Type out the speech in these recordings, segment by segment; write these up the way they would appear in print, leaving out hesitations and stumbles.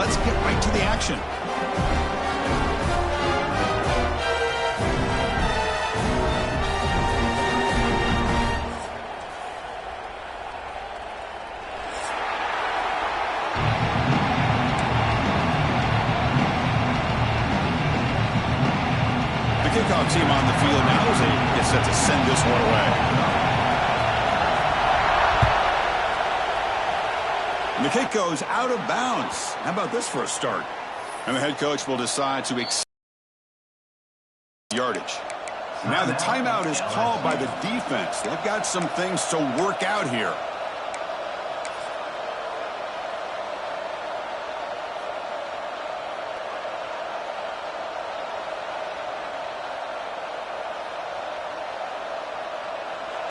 let's get right to the action. The kickoff team on the field now as they get set to send this one away. And the kick goes out of bounds. How about this for a start? And the head coach will decide to extend yardage. Now the timeout is called by the defense. They've got some things to work out here.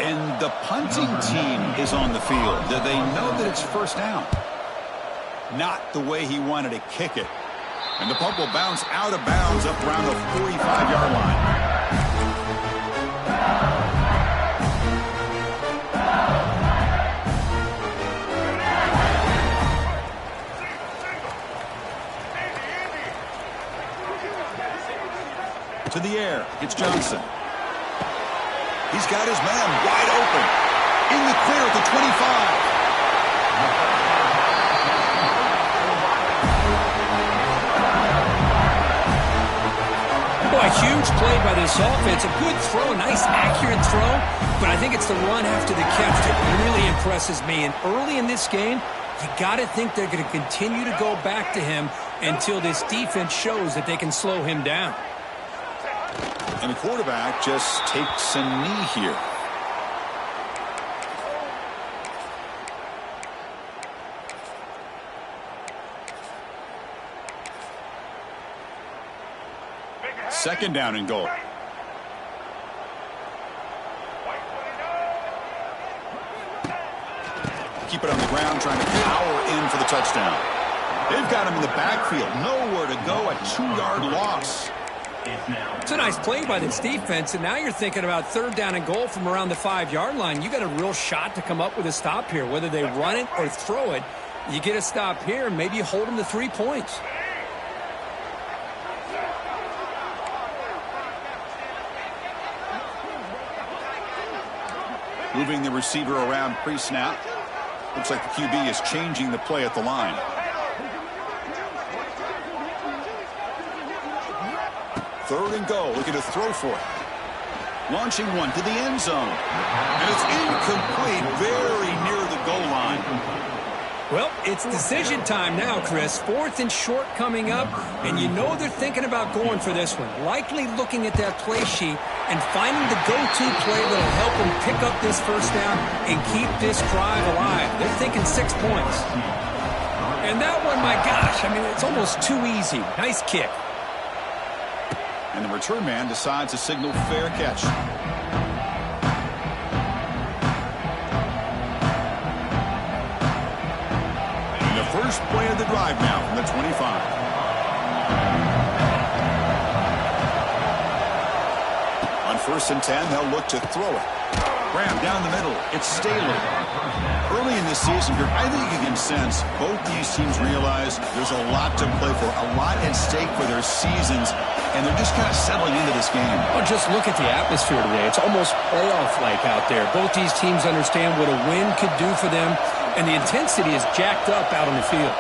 And the punting team is on the field. Do they know that it's first down? Not the way he wanted to kick it. And the punt will bounce out of bounds up around the 45-yard line. To the air, it's Johnson. He's got his man wide open. In the clear at the 25. Boy, huge play by this offense. A good throw, a nice accurate throw. But I think it's the run after the catch that really impresses me. And early in this game, you got to think they're going to continue to go back to him until this defense shows that they can slow him down. And the quarterback just takes a knee here. Second down and goal. Keep it on the ground, trying to power in for the touchdown. They've got him in the backfield. Nowhere to go, a 2-yard loss. It's a nice play by this defense, and now you're thinking about third down and goal from around the 5-yard line. You got a real shot to come up with a stop here. Whether they run it or throw it, you get a stop here, and maybe you hold them to 3 points. Moving the receiver around pre-snap. Looks like the QB is changing the play at the line. Third and goal, looking to throw for it. Launching one to the end zone. And it's incomplete, very near the goal line. Well, it's decision time now, Chris. 4th and short coming up, and you know they're thinking about going for this one. Likely looking at that play sheet and finding the go-to play that will help them pick up this first down and keep this drive alive. They're thinking 6 points. And that one, my gosh, I mean, it's almost too easy. Nice kick. And the return man decides to signal fair catch. And the first play of the drive now from the 25. On 1st and 10, they'll look to throw it. Graham down the middle. It's Staley. Early in this season, I think you can sense both these teams realize there's a lot to play for, a lot at stake for their seasons, and they're just kind of settling into this game. Well, just look at the atmosphere today. It's almost playoff-like out there. Both these teams understand what a win could do for them, and the intensity is jacked up out on the field.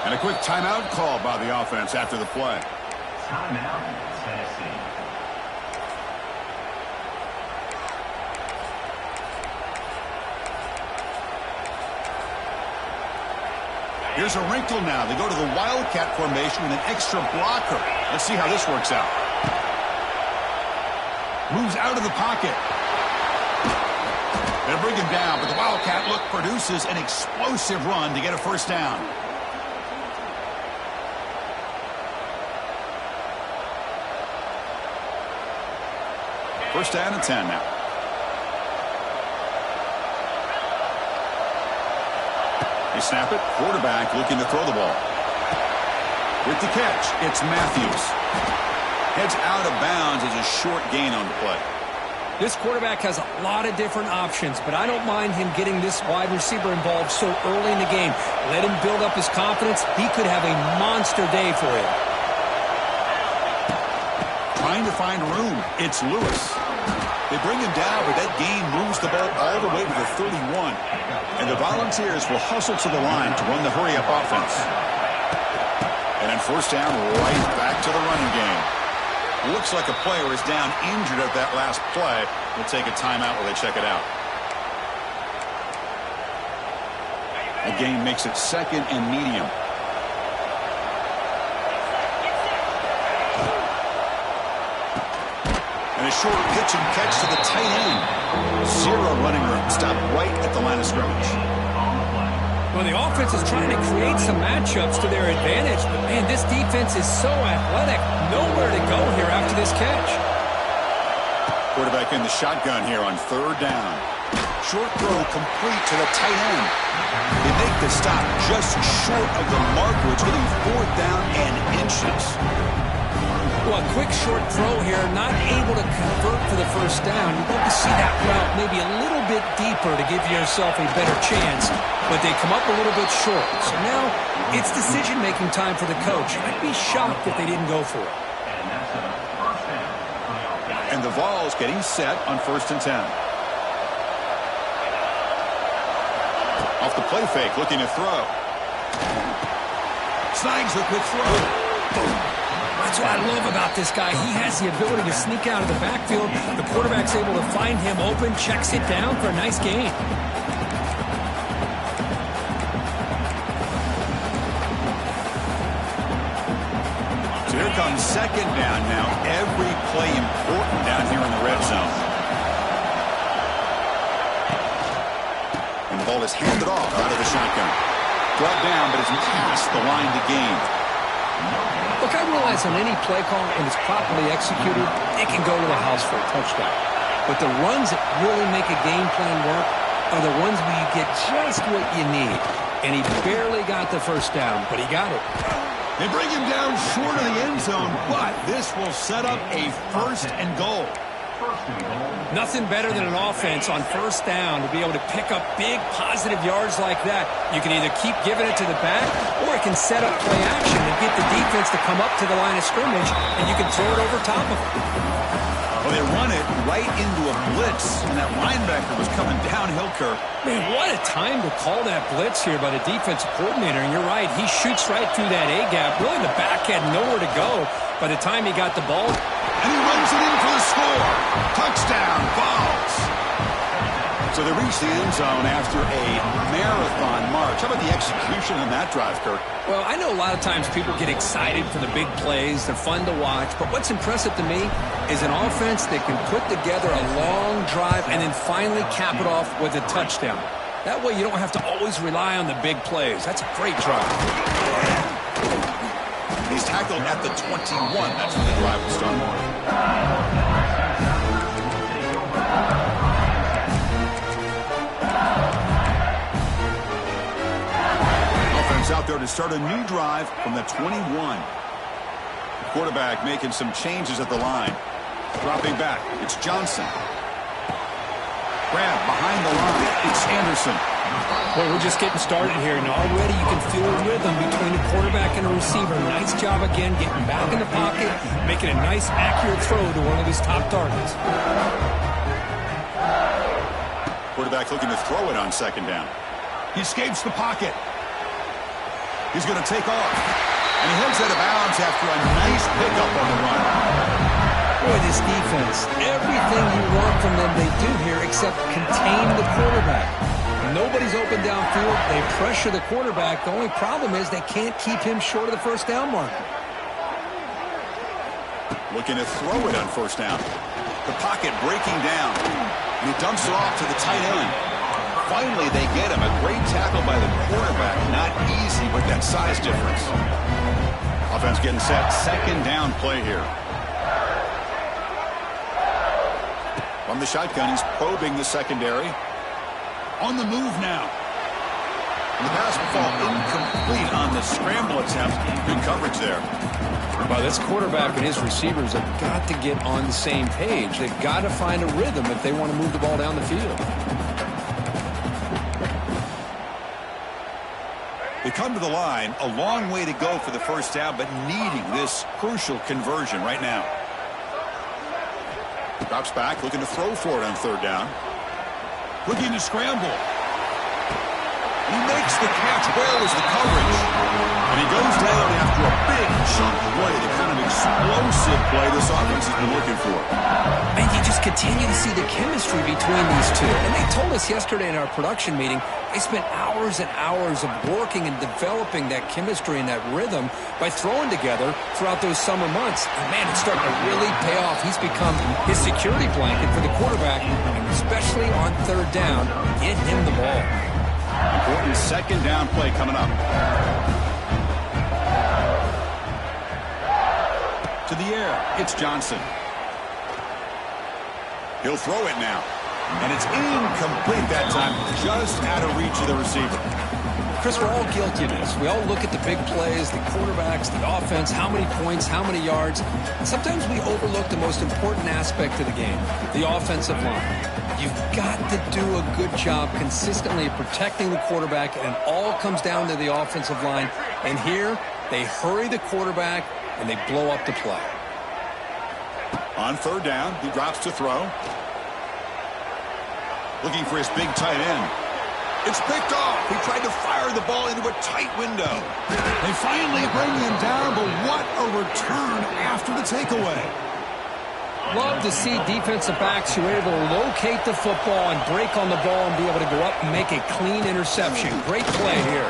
And a quick timeout call by the offense after the play. Timeout, Tennessee. Here's a wrinkle now. They go to the Wildcat formation with an extra blocker. Let's see how this works out. Moves out of the pocket. They'll bring him down, but the Wildcat look produces an explosive run to get a first down. First down and 10 now. They snap it. Quarterback looking to throw the ball. With the catch, it's Matthews. Heads out of bounds as a short gain on the play. This quarterback has a lot of different options, but I don't mind him getting this wide receiver involved so early in the game. Let him build up his confidence. He could have a monster day for you. Trying to find room. It's Lewis. They bring him down, but that gain moves the ball all the way to the 31. And the Volunteers will hustle to the line to run the hurry-up offense. And on first down, right back to the running game. Looks like a player is down injured at that last play. We'll take a timeout while they check it out. The game makes it second and medium. And a short pitch and catch to the tight end. Zero running room. Stopped right at the line of scrimmage. Well, the offense is trying to create some matchups to their advantage, but, man, this defense is so athletic. Nowhere to go here after this catch. Quarterback in the shotgun here on third down. Short throw complete to the tight end. They make the stop just short of the marker. It's really fourth down and inches. Well, a quick short throw here, not able to convert for the first down. You'd love to see that route maybe a little bit deeper to give yourself a better chance, but they come up a little bit short. So now it's decision-making time for the coach. I'd be shocked if they didn't go for it. And the Vols getting set on 1st and 10. Off the play fake, looking to throw. Snags the quick throw. Boom. That's what I love about this guy. He has the ability to sneak out of the backfield. The quarterback's able to find him open, checks it down for a nice gain. So here comes second down now. Every play important down here in the red zone. And the ball is handed off out of the shotgun. Brought down, but it's past the line to gain. Look, I realize on any play call, when it's properly executed, it can go to the house for a touchdown. But the runs that really make a game plan work are the ones where you get just what you need. And he barely got the first down, but he got it. They bring him down short of the end zone, but this will set up a first and goal. Nothing better than an offense on first down to be able to pick up big positive yards like that. You can either keep giving it to the back, or it can set up play action and get the defense to come up to the line of scrimmage, and you can throw it over top of them. Well, they run it right into a blitz, and that linebacker was coming downhill, Kirk. Man, what a time to call that blitz here by the defensive coordinator. And you're right, he shoots right through that A-gap. Really, the back had nowhere to go by the time he got the ball. And he runs it in for the score. Touchdown, Vols. So they reach the end zone after a marathon march. How about the execution on that drive, Kirk? Well, I know a lot of times people get excited for the big plays. They're fun to watch. But what's impressive to me is an offense that can put together a long drive and then finally cap it off with a touchdown. That way you don't have to always rely on the big plays. That's a great drive. He's tackled at the 21. That's when the drive will start. Offense out there to start a new drive from the 21. The quarterback making some changes at the line. Dropping back. It's Johnson. Grab behind the line. It's Anderson. Well, we're just getting started here, and already you can feel a rhythm between the quarterback and the receiver. Nice job again getting back in the pocket, making a nice, accurate throw to one of his top targets. Quarterback looking to throw it on second down. He escapes the pocket. He's going to take off. And he heads out of bounds after a nice pickup on the run. Boy, this defense, everything you want from them they do here except contain the quarterback. Nobody's open downfield. They pressure the quarterback. The only problem is they can't keep him short of the first down marker. Looking to throw it on first down. The pocket breaking down. And he dumps it off to the tight end. Finally, they get him. A great tackle by the quarterback. Not easy with that size difference. Offense getting set. Second down play here. From the shotgun, he's probing the secondary. On the move now. And the pass will fall incomplete on the scramble attempt. Good coverage there. Well, this quarterback and his receivers have got to get on the same page. They've got to find a rhythm if they want to move the ball down the field. They come to the line, a long way to go for the first down, but needing this crucial conversion right now. Drops back, looking to throw for it on third down. Looking to scramble. He makes the catch. Where was the coverage? And he goes down after a big chunk play, the kind of explosive play this offense has been looking for. And you just continue to see the chemistry between these two. And they told us yesterday in our production meeting, they spent hours and hours of working and developing that chemistry and that rhythm by throwing together throughout those summer months. And, man, it's starting to really pay off. He's become his security blanket for the quarterback, and especially on third down, get him the ball. Important second down play coming up. To the air, it's Johnson. He'll throw it now. And it's incomplete that time, just out of reach of the receiver. Chris, we're all guilty of this. We all look at the big plays, the quarterbacks, the offense, how many points, how many yards. Sometimes we overlook the most important aspect of the game, the offensive line. You've got to do a good job consistently protecting the quarterback, and it all comes down to the offensive line. And here, they hurry the quarterback, and they blow up the play. On third down, he drops to throw. Looking for his big tight end. It's picked off. He tried to fire the ball into a tight window. They finally bring him down, but what a return after the takeaway. Love to see defensive backs who are able to locate the football and break on the ball and be able to go up and make a clean interception. Great play here.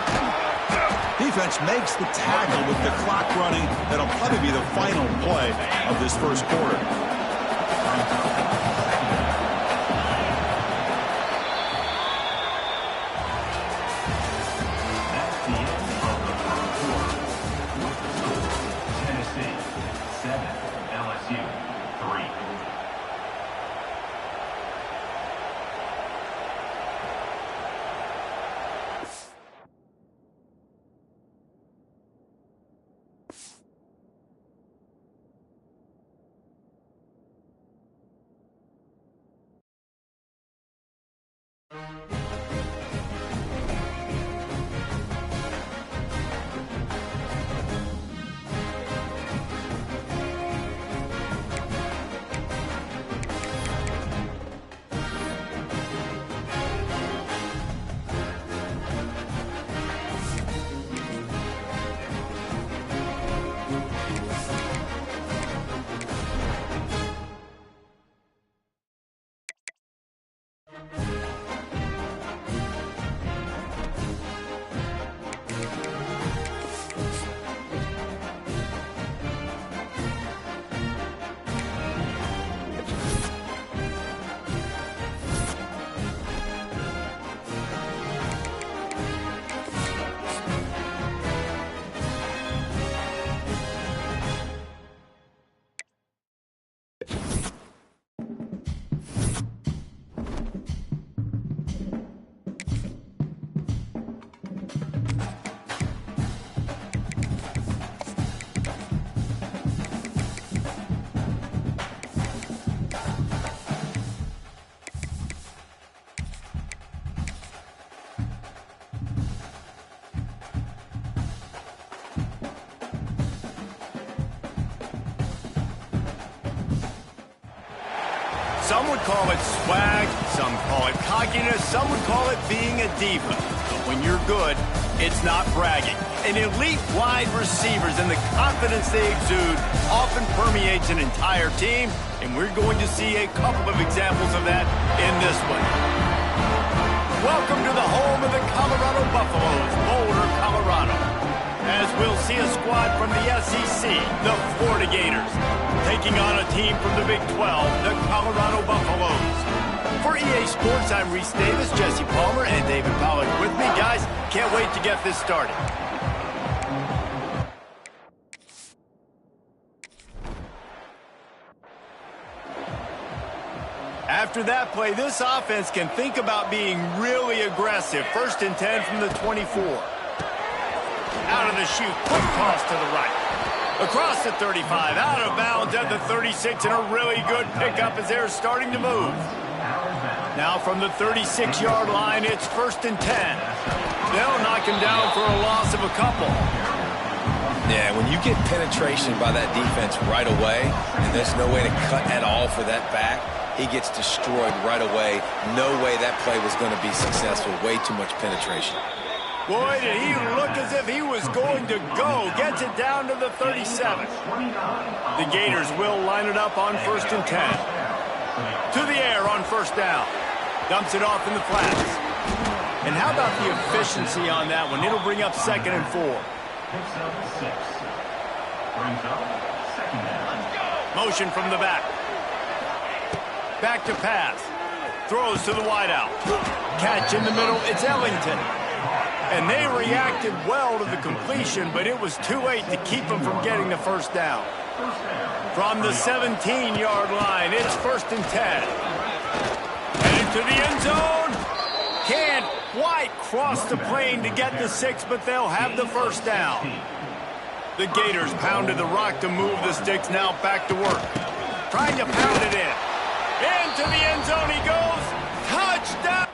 Defense makes the tackle with the clock running. That'll probably be the final play of this first quarter. Tennessee 7, LSU 3. Some would call it swag, some call it cockiness, some would call it being a diva. But when you're good, it's not bragging. And elite wide receivers and the confidence they exude often permeates an entire team, and we're going to see a couple of examples of that in this one. Welcome to the home of the Colorado Buffaloes, Boulder, Colorado. As we'll see a squad from the SEC, the Florida Gators, taking on a team from the Big 12, the Colorado Buffaloes. For EA Sports, I'm Reese Davis, Jesse Palmer, and David Pollack with me. Guys, can't wait to get this started. After that play, this offense can think about being really aggressive. 1st and 10 from the 24. Out of the chute, quick toss to the right. Across the 35, out of bounds at the 36, and a really good pickup as they're starting to move. Now from the 36-yard line, it's 1st and 10. They'll knock him down for a loss of a couple. Yeah, when you get penetration by that defense right away, and there's no way to cut at all for that back, he gets destroyed right away. No way that play was going to be successful. Way too much penetration. Boy, did he look as if he was going to go. Gets it down to the 37. The Gators will line it up on 1st and 10. To the air on 1st down. Dumps it off in the flats. And how about the efficiency on that one? It'll bring up 2nd and 4. Picks up 6. Brings up 2nd down. Motion from the back. Back to pass. Throws to the wideout. Catch in the middle. It's Ellington. And they reacted well to the completion, but it was too late to keep them from getting the 1st down. From the 17-yard line, it's 1st and 10. Headed to the end zone. Can't quite cross the plane to get the 6, but they'll have the 1st down. The Gators pounded the rock to move the sticks, now back to work. Trying to pound it in. Into the end zone he goes. Touchdown!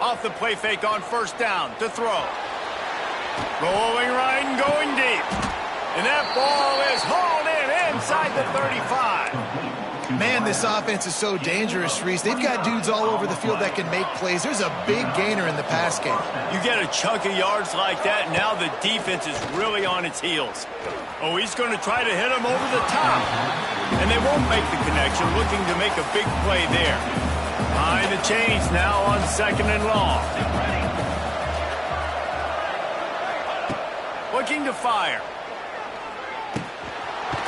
Off the play fake on 1st down to throw. Rolling right and going deep. And that ball is hauled in inside the 35. Man, this offense is so dangerous, Reese. They've got dudes all over the field that can make plays. There's a big gainer in the pass game. You get a chunk of yards like that, now the defense is really on its heels. Oh, he's going to try to hit him over the top. And they won't make the connection, looking to make a big play there. Behind the chains now on 2nd and long. Looking to fire.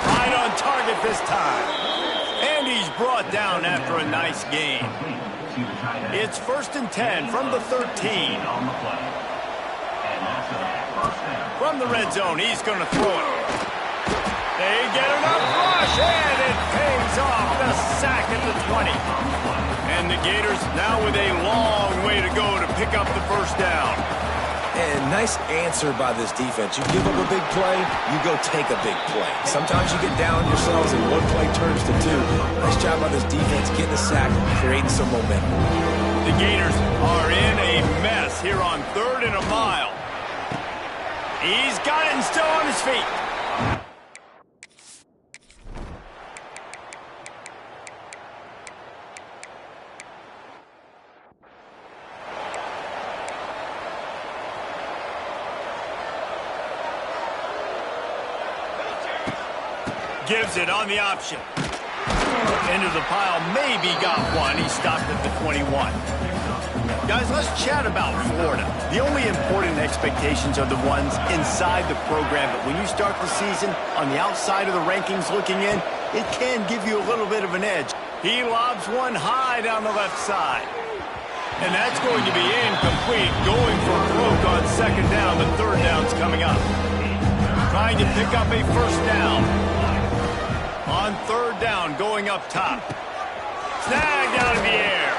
Right on target this time. And he's brought down after a nice gain. It's 1st and 10 from the 13. From the red zone, he's going to throw it. They get enough rush, and it pays off the sack at the 20. And the Gators now with a long way to go to pick up the 1st down. And nice answer by this defense. You give up a big play, you go take a big play. Sometimes you get down yourselves and one play turns to 2. Nice job by this defense getting a sack, creating some momentum. The Gators are in a mess here on 3rd and a mile. He's got it and still on his feet. Gives it on the option. Into the pile, maybe got one. He stopped at the 21. Guys, let's chat about Florida. The only important expectations are the ones inside the program, but when you start the season on the outside of the rankings looking in, it can give you a little bit of an edge. He lobs one high down the left side. And that's going to be incomplete, going for broke on 2nd down. The 3rd down's coming up. Trying to pick up a 1st down. On 3rd down, going up top. Snagged out of the air.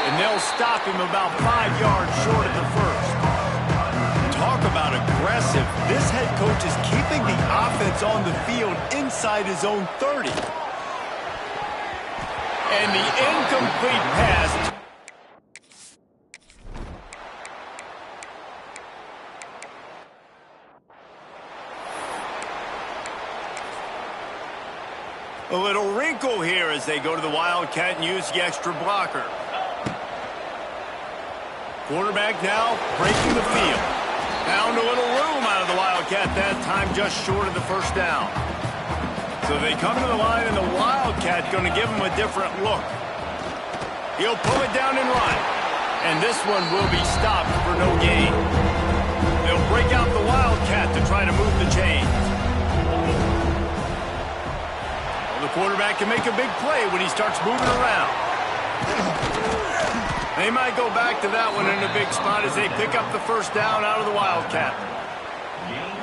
And they'll stop him about 5 yards short of the 1st. Talk about aggressive. This head coach is keeping the offense on the field inside his own 30. And the incomplete pass. A little wrinkle here as they go to the Wildcat and use the extra blocker. Quarterback now breaking the field. Found a little room out of the Wildcat that time, just short of the 1st down. So they come to the line, and the Wildcat going to give him a different look. He'll pull it down and run. And this one will be stopped for no gain. They'll break out the Wildcat to try to move the chains. The quarterback can make a big play when he starts moving around. They might go back to that one in a big spot as they pick up the 1st down out of the Wildcat.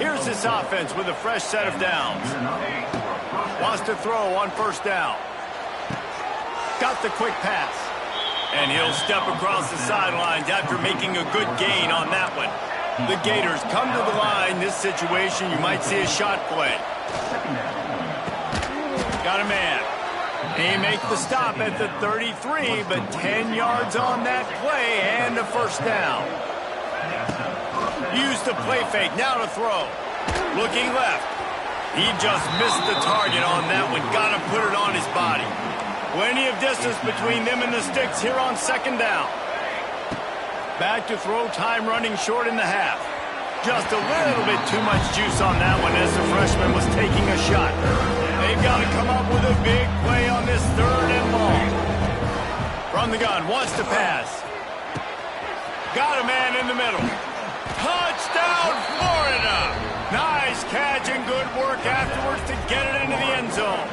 Here's this offense with a fresh set of downs. Wants to throw on first down. Got the quick pass. And he'll step across the sidelines after making a good gain on that one. The Gators come to the line. This situation, you might see a shot play. Got a man. He makes the stop at the 33, but 10 yards on that play and a first down. Use the play fake, now to throw. Looking left. He just missed the target on that one. Got to put it on his body. Plenty of distance between them and the sticks here on second down. Back to throw, time running short in the half. Just a little bit too much juice on that one as the freshman was taking a shot. They've got to come up with a big play on this third and long. From the gun, wants to pass. Got a man in the middle. Touchdown, Florida! Nice catch and good work afterwards to get it into the end zone.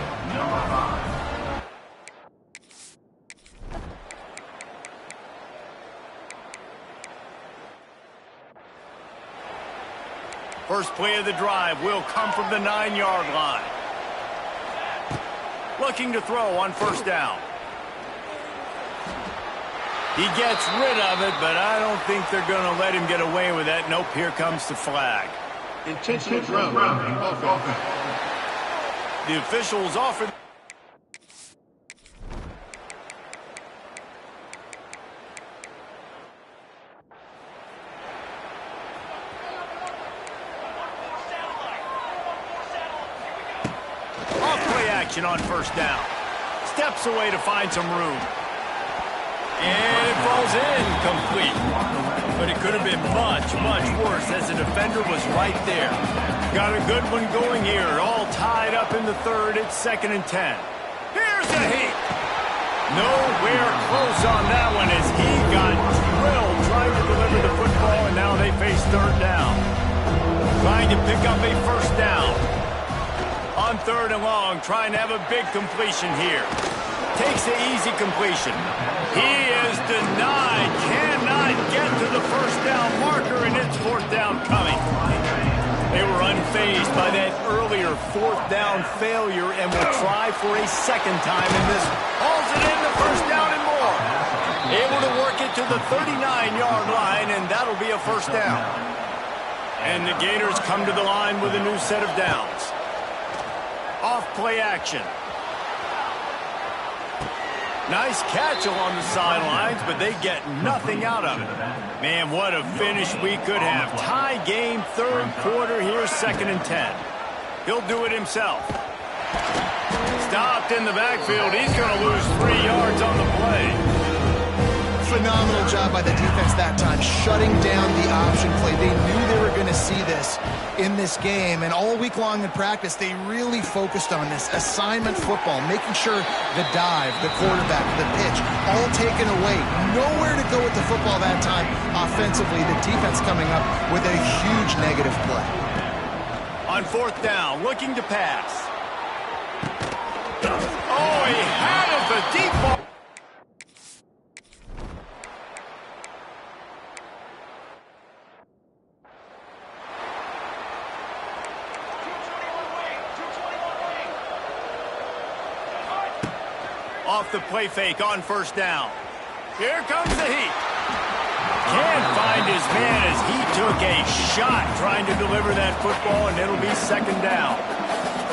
First play of the drive will come from the 9-yard line. Looking to throw on first down. He gets rid of it, but I don't think they're going to let him get away with that. Nope, here comes the flag. Intentional grounding offense. The officials offer. Off-play action on first down. Steps away to find some room. And it falls in complete. But it could have been much, much worse as the defender was right there. Got a good one going here. All tied up in the third. It's 2nd and 10. Here's a heat. Nowhere close on that one as he got drilled trying to deliver the football, and now they face third down. Trying to pick up a first down. On third and long, trying to have a big completion here. Takes the easy completion. He is denied. Cannot get to the first down marker, and it's fourth down coming. They were unfazed by that earlier fourth down failure and will try for a second time in this. Hauls it in the first down and more. Able to work it to the 39-yard line, and that'll be a first down. And the Gators come to the line with a new set of downs. Off-play action. Nice catch along the sidelines, but they get nothing out of it. Man, what a finish we could have. Tie game, third quarter here, 2nd and 10. He'll do it himself. Stopped in the backfield. He's going to lose 3 yards on the play. Phenomenal job by the defense that time, shutting down the option play. They knew they were going to see this in this game, and all week long in practice, they really focused on this assignment football, making sure the dive, the quarterback, the pitch, all taken away. Nowhere to go with the football that time offensively. The defense coming up with a huge negative play. On fourth down, looking to pass. Oh, he had it, the deep ball. Off the play fake on first down. Here comes the heat. Can't find his man as he took a shot trying to deliver that football, and it'll be second down.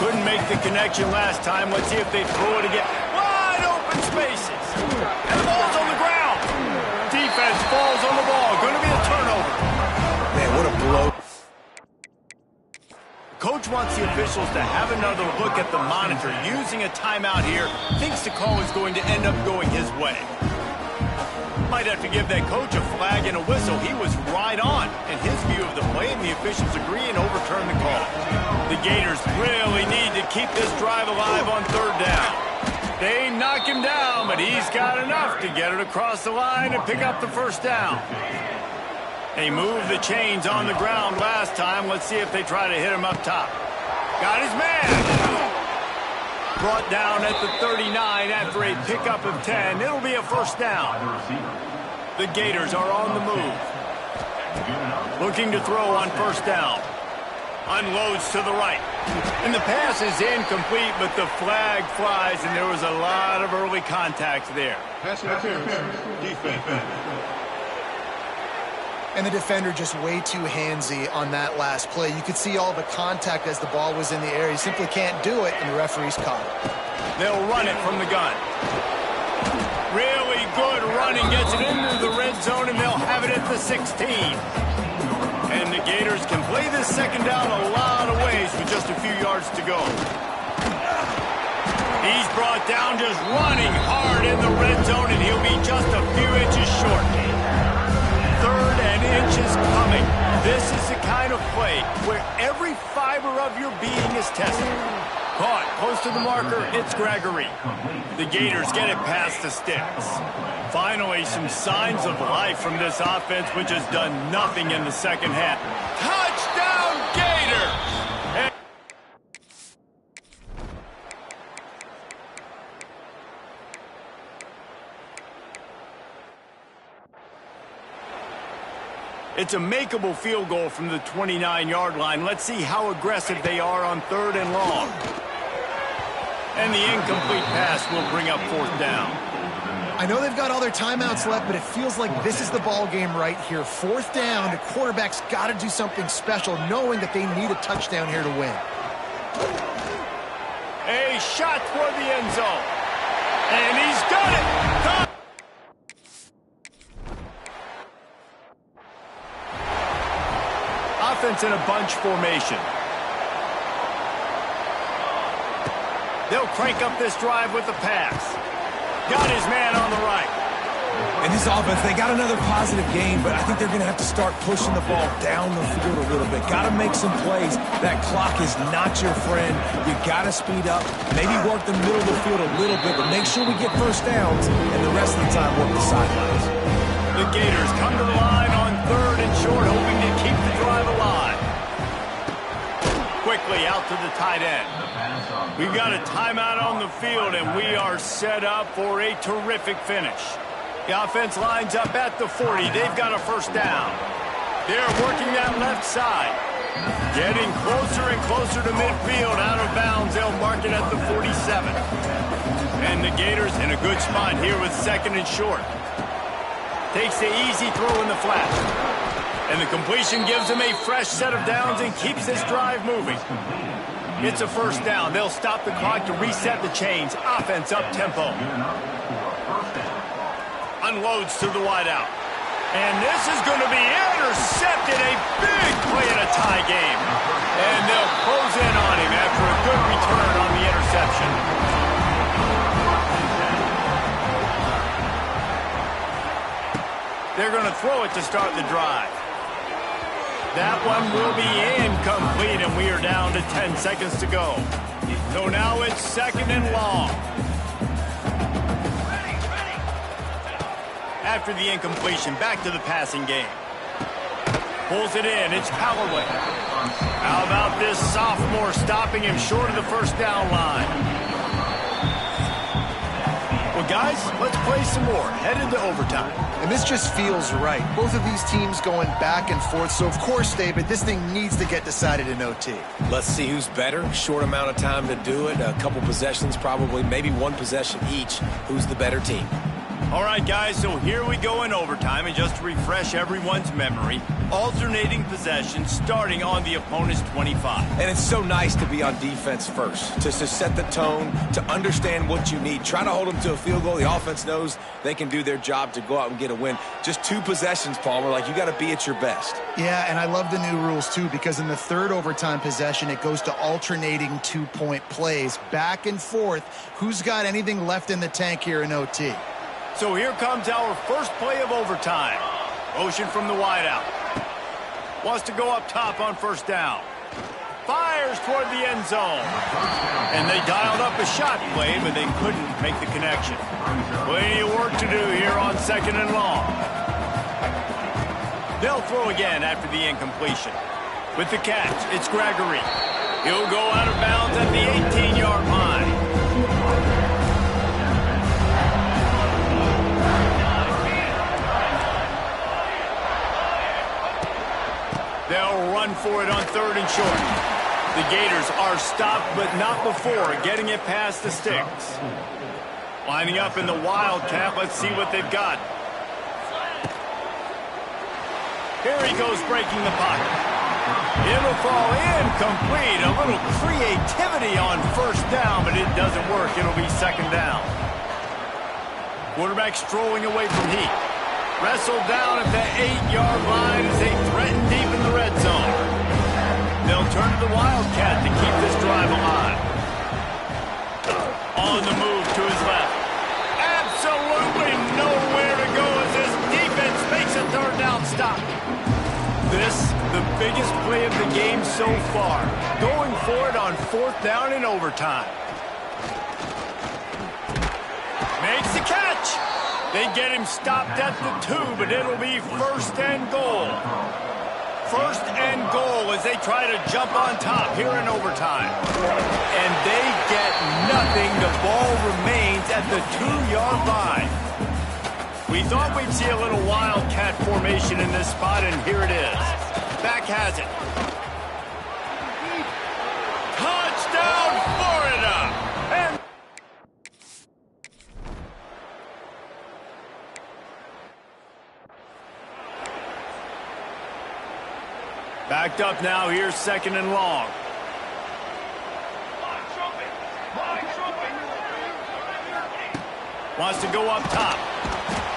Couldn't make the connection last time. Let's see if they throw it again. Wide open spaces. And the ball's on the ground. Defense falls on the ball. Going to be a turnover. Man, what a blow. Coach wants the officials to have another look at the monitor. Using a timeout here, thinks the call is going to end up going his way. Might have to give that coach a flag and a whistle. He was right on in his view of the play, and the officials agree and overturn the call. The Gators really need to keep this drive alive on third down. They knock him down, but he's got enough to get it across the line and pick up the first down. They moved the chains on the ground last time. Let's see if they try to hit him up top. Got his man. Brought down at the 39 after a pickup of 10. It'll be a first down. The Gators are on the move. Looking to throw on first down. Unloads to the right. And the pass is incomplete, but the flag flies, and there was a lot of early contact there. Pass interference. Defense. And the defender just way too handsy on that last play. You could see all the contact as the ball was in the air. He simply can't do it, and the referee's caught it. They'll run it from the gun. Really good running, gets it into the red zone, and they'll have it at the 16. And the Gators can play this second down a lot of ways with just a few yards to go. He's brought down just running hard in the red zone, and he'll be just a few inches short. 3rd and inches coming. This is the kind of play where every fiber of your being is tested. Caught close to the marker, it's Gregory. The Gators get it past the sticks. Finally, some signs of life from this offense, which has done nothing in the second half. Touchdown, Gators! It's a makeable field goal from the 29-yard line. Let's see how aggressive they are on 3rd and long. And the incomplete pass will bring up 4th down. I know they've got all their timeouts left, but it feels like this is the ball game right here. 4th down, the quarterback's got to do something special, knowing that they need a touchdown here to win. A shot toward the end zone. And he's done it! Offense in a bunch formation. They'll crank up this drive with the pass. Got his man on the right. In this offense, they got another positive game, but I think they're going to have to start pushing the ball down the field a little bit. Got to make some plays. That clock is not your friend. You got to speed up, maybe work the middle of the field a little bit, but make sure we get first downs, and the rest of the time work the sidelines. The Gators come to the line on 3rd and short, hoping to keep the drive alive. Quickly out to the tight end. We've got a timeout on the field, and we are set up for a terrific finish. The offense lines up at the 40. They've got a first down. They're working that left side. Getting closer and closer to midfield, out of bounds. They'll mark it at the 47. And the Gators in a good spot here with 2nd and short. Takes the easy throw in the flat. And the completion gives him a fresh set of downs and keeps this drive moving. It's a first down. They'll stop the clock to reset the chains. Offense up tempo. Unloads to the wideout. And this is going to be intercepted. A big play in a tie game. And they'll close in on him after a good return on the interception. They're going to throw it to start the drive. That one will be incomplete, and we are down to 10 seconds to go. So now it's 2nd and long. After the incompletion, back to the passing game. Pulls it in. It's Callaway. How about this sophomore stopping him short of the first down line? Well, guys, let's play some more. Headed to overtime. And this just feels right. Both of these teams going back and forth. So, of course, David, this thing needs to get decided in OT. Let's see who's better. Short amount of time to do it. A couple possessions probably, maybe one possession each. Who's the better team? All right, guys, so here we go in overtime. And just to refresh everyone's memory, alternating possessions starting on the opponent's 25. And it's so nice to be on defense first, to set the tone, to understand what you need. Try to hold them to a field goal. The offense knows they can do their job to go out and get a win. Just 2 possessions, Palmer, like you got to be at your best. Yeah, and I love the new rules, too, because in the 3rd overtime possession, it goes to alternating 2-point plays, back and forth. Who's got anything left in the tank here in OT? So here comes our first play of overtime. Motion from the wideout. Wants to go up top on first down. Fires toward the end zone. And they dialed up a shot play, but they couldn't make the connection. Plenty of work to do here on 2nd and long. They'll throw again after the incompletion. With the catch, it's Gregory. He'll go out of bounds at the 18-yard line. They'll run for it on 3rd and short. The Gators are stopped, but not before getting it past the sticks. Lining up in the Wildcat. Let's see what they've got. Here he goes, breaking the pocket. It'll fall incomplete. A little creativity on first down, but it doesn't work. It'll be second down. Quarterback strolling away from heat. Wrestled down at the 8-yard line as they threaten deep in the red zone. They'll turn to the Wildcat to keep this drive alive. On the move to his left. Absolutely nowhere to go as this defense makes a third down stop. This, the biggest play of the game so far. Going for it on fourth down in overtime. Makes the catch. They get him stopped at the 2, but it'll be first and goal. First and goal as they try to jump on top here in overtime. And they get nothing. The ball remains at the 2-yard line. We thought we'd see a little Wildcat formation in this spot, and here it is. Back has it. Touchdown, Florida! And backed up now, here's second and long. Wants to go up top.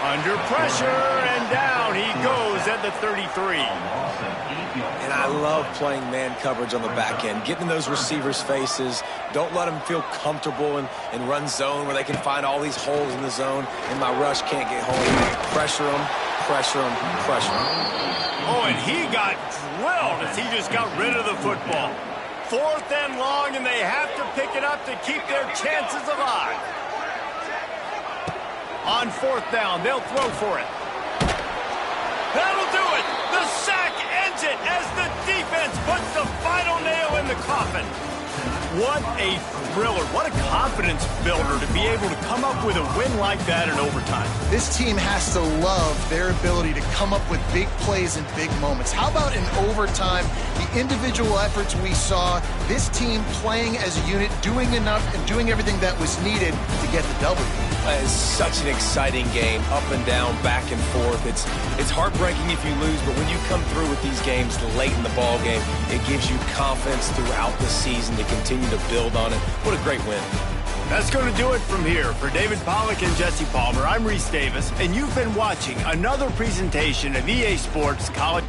Under pressure, and down he goes at the 33. And I love playing man coverage on the back end, getting in those receivers' faces. Don't let them feel comfortable and run zone where they can find all these holes in the zone, and my rush can't get home. Pressure them, pressure them, pressure them. Oh, and he got drilled as he just got rid of the football. Fourth and long, and they have to pick it up to keep their chances alive. On fourth down, they'll throw for it. That'll do it. The sack ends it as the defense puts the final nail in the coffin. What a thriller. What a confidence builder to be able to come up with a win like that in overtime. This team has to love their ability to come up with big plays in big moments. How about in overtime, the individual efforts we saw, this team playing as a unit, doing enough and doing everything that was needed to get the W. It's such an exciting game, up and down, back and forth. It's heartbreaking if you lose, but when you come through with these games late in the ball game, it gives you confidence throughout the season to continue to build on it. What a great win. That's going to do it from here. For David Pollack and Jesse Palmer, I'm Reese Davis, and you've been watching another presentation of EA Sports College.